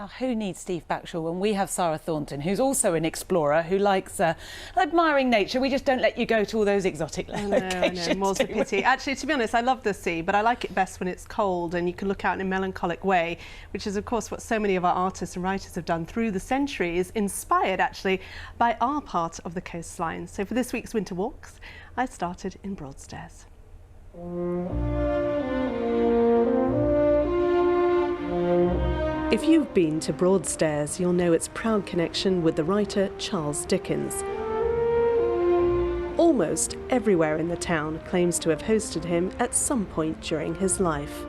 Now, who needs Steve Backshall when we have Sara Thornton, who's also an explorer, who likes admiring nature? We just don't let you go to all those exotic locations. No, more's a pity. Actually, to be honest, I love the sea, but I like it best when it's cold and you can look out in a melancholic way, which is, of course, what so many of our artists and writers have done through the centuries, inspired, actually, by our part of the coastline. So for this week's Winter Walks, I started in Broadstairs. If you've been to Broadstairs, you'll know its proud connection with the writer Charles Dickens. Almost everywhere in the town claims to have hosted him at some point during his life.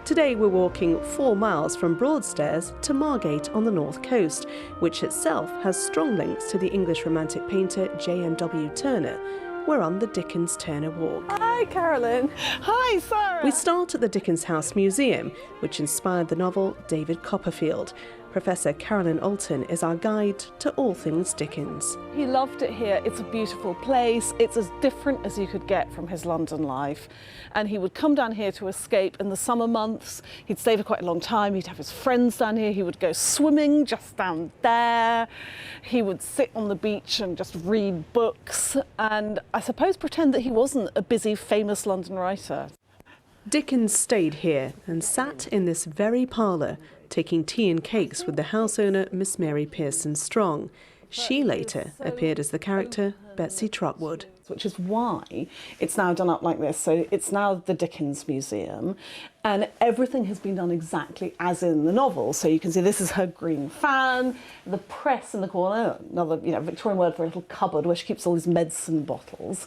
Today we're walking 4 miles from Broadstairs to Margate on the north coast, which itself has strong links to the English romantic painter J.M.W. Turner. We're on the Dickens Turner Walk. Hi, Carolyn. Hi, Sara. We start at the Dickens House Museum, which inspired the novel David Copperfield. Professor Carolyn Alton is our guide to all things Dickens. He loved it here. It's a beautiful place. It's as different as you could get from his London life. And he would come down here to escape in the summer months. He'd stay for quite a long time. He'd have his friends down here. He would go swimming just down there. He would sit on the beach and just read books and, I suppose, pretend that he wasn't a busy, famous London writer. Dickens stayed here and sat in this very parlour, taking tea and cakes with the house owner, Miss Mary Pearson Strong. She later appeared as the character Betsy Trotwood. Which is why it's now done up like this. So it's now the Dickens Museum, and everything has been done exactly as in the novel. So you can see this is her green fan, the press in the corner, another Victorian word for a little cupboard where she keeps all these medicine bottles.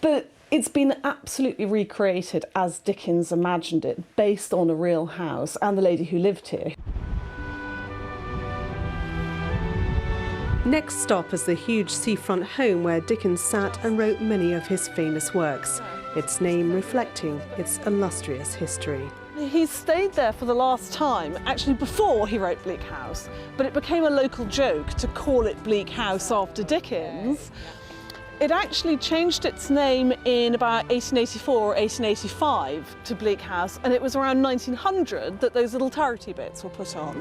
But it's been absolutely recreated as Dickens imagined it, based on a real house and the lady who lived here. Next stop is the huge seafront home where Dickens sat and wrote many of his famous works, its name reflecting its illustrious history. He stayed there for the last time, actually before he wrote Bleak House, but it became a local joke to call it Bleak House after Dickens. It actually changed its name in about 1884 or 1885 to Bleak House, and it was around 1900 that those little turrety bits were put on.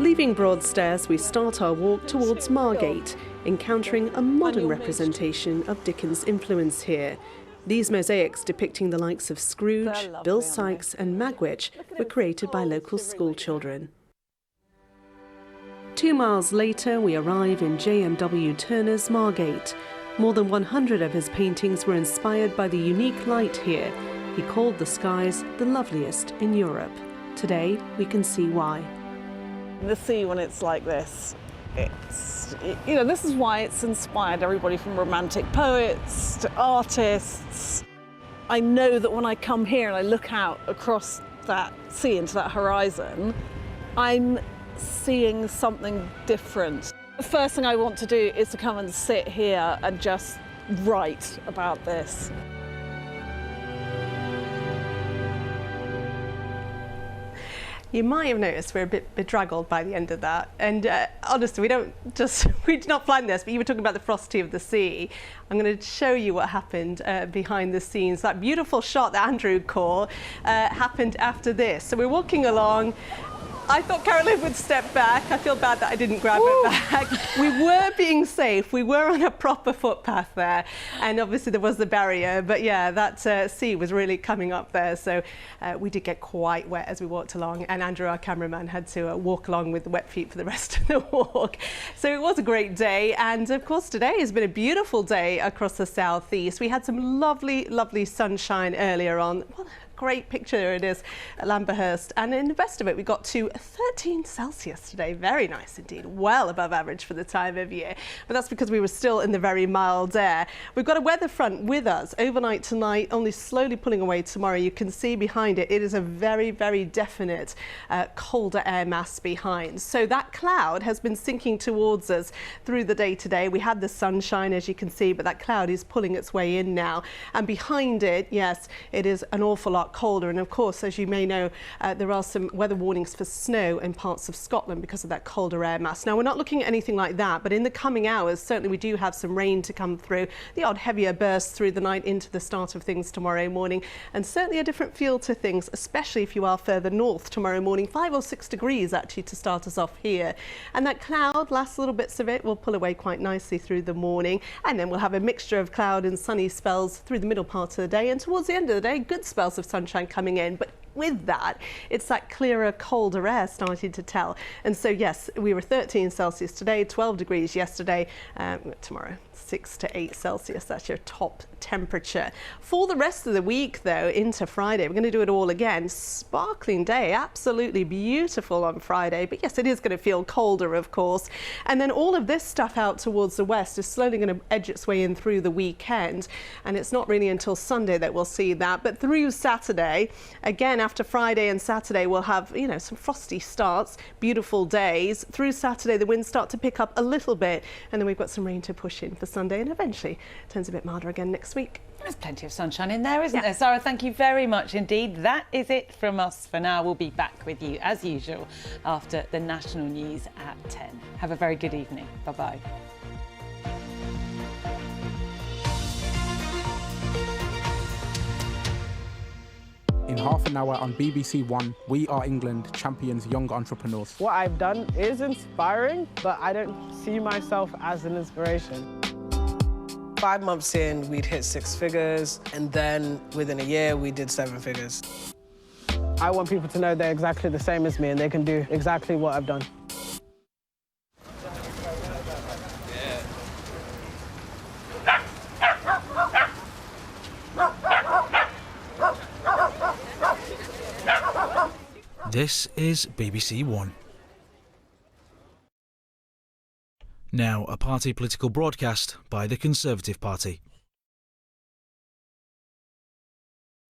Leaving Broadstairs, we start our walk towards Margate, encountering a modern representation of Dickens' influence here. These mosaics depicting the likes of Scrooge, Bill Sikes and Magwitch were created by local school children. 2 miles later, we arrive in J.M.W. Turner's Margate. More than 100 of his paintings were inspired by the unique light here. He called the skies the loveliest in Europe. Today, we can see why. The sea, when it's like this, this is why it's inspired everybody from romantic poets to artists. I know that when I come here and I look out across that sea into that horizon, I'm seeing something different. The first thing I want to do is to come and sit here and just write about this. You might have noticed we're a bit bedraggled by the end of that. And honestly, we did not plan this, but you were talking about the frosty of the sea. I'm going to show you what happened behind the scenes. That beautiful shot that Andrew caught happened after this. So we're walking along. I thought Carolyn would step back. I feel bad that I didn't grab her back. We were being safe. We were on a proper footpath there. And obviously there was the barrier. But yeah, that sea was really coming up there. So we did get quite wet as we walked along. And Andrew, our cameraman, had to walk along with the wet feet for the rest of the walk. So it was a great day. And of course, today has been a beautiful day across the southeast. We had some lovely, lovely sunshine earlier on. Well, great picture it is at Lamberhurst, and in the best of it we got to 13 Celsius today. Very nice indeed, well above average for the time of year, but that's because we were still in the very mild air. We've got a weather front with us overnight tonight, only slowly pulling away tomorrow. You can see behind it, it is a very, very definite colder air mass behind. So that cloud has been sinking towards us through the day today. We had the sunshine, as you can see, but that cloud is pulling its way in now, and behind it, yes, it is an awful lot lot colder. And of course, as you may know, there are some weather warnings for snow in parts of Scotland because of that colder air mass. Now, we're not looking at anything like that, but in the coming hours, certainly we do have some rain to come through, the odd heavier burst through the night into the start of things tomorrow morning, and certainly a different feel to things, especially if you are further north tomorrow morning. 5 or 6 degrees actually to start us off here. And that cloud, last little bits of it, will pull away quite nicely through the morning. And then we'll have a mixture of cloud and sunny spells through the middle part of the day. And towards the end of the day, good spells of sunshine coming in. But with that, it's that clearer, colder air starting to tell. And so, yes, we were 13 Celsius today, 12 degrees yesterday, tomorrow 6 to 8 Celsius. That's your top temperature. For the rest of the week, though, into Friday, we're going to do it all again. Sparkling day, absolutely beautiful on Friday. But yes, it is going to feel colder, of course. And then all of this stuff out towards the west is slowly going to edge its way in through the weekend. And it's not really until Sunday that we'll see that. But through Saturday, again, after Friday and Saturday, we'll have, you know, some frosty starts, beautiful days. Through Saturday, the winds start to pick up a little bit. And then we've got some rain to push in for Sunday, and eventually turns a bit milder again next week. There's plenty of sunshine in there, isn't there? Sara, thank you very much indeed. That is it from us for now. We'll be back with you as usual after the national news at 10. Have a very good evening. Bye-bye. In half an hour on BBC One, We Are England champions young entrepreneurs. What I've done is inspiring, but I don't see myself as an inspiration. 5 months in, we'd hit 6 figures, and then within a year, we did 7 figures. I want people to know they're exactly the same as me and they can do exactly what I've done. This is BBC One. Now a party political broadcast by the Conservative Party.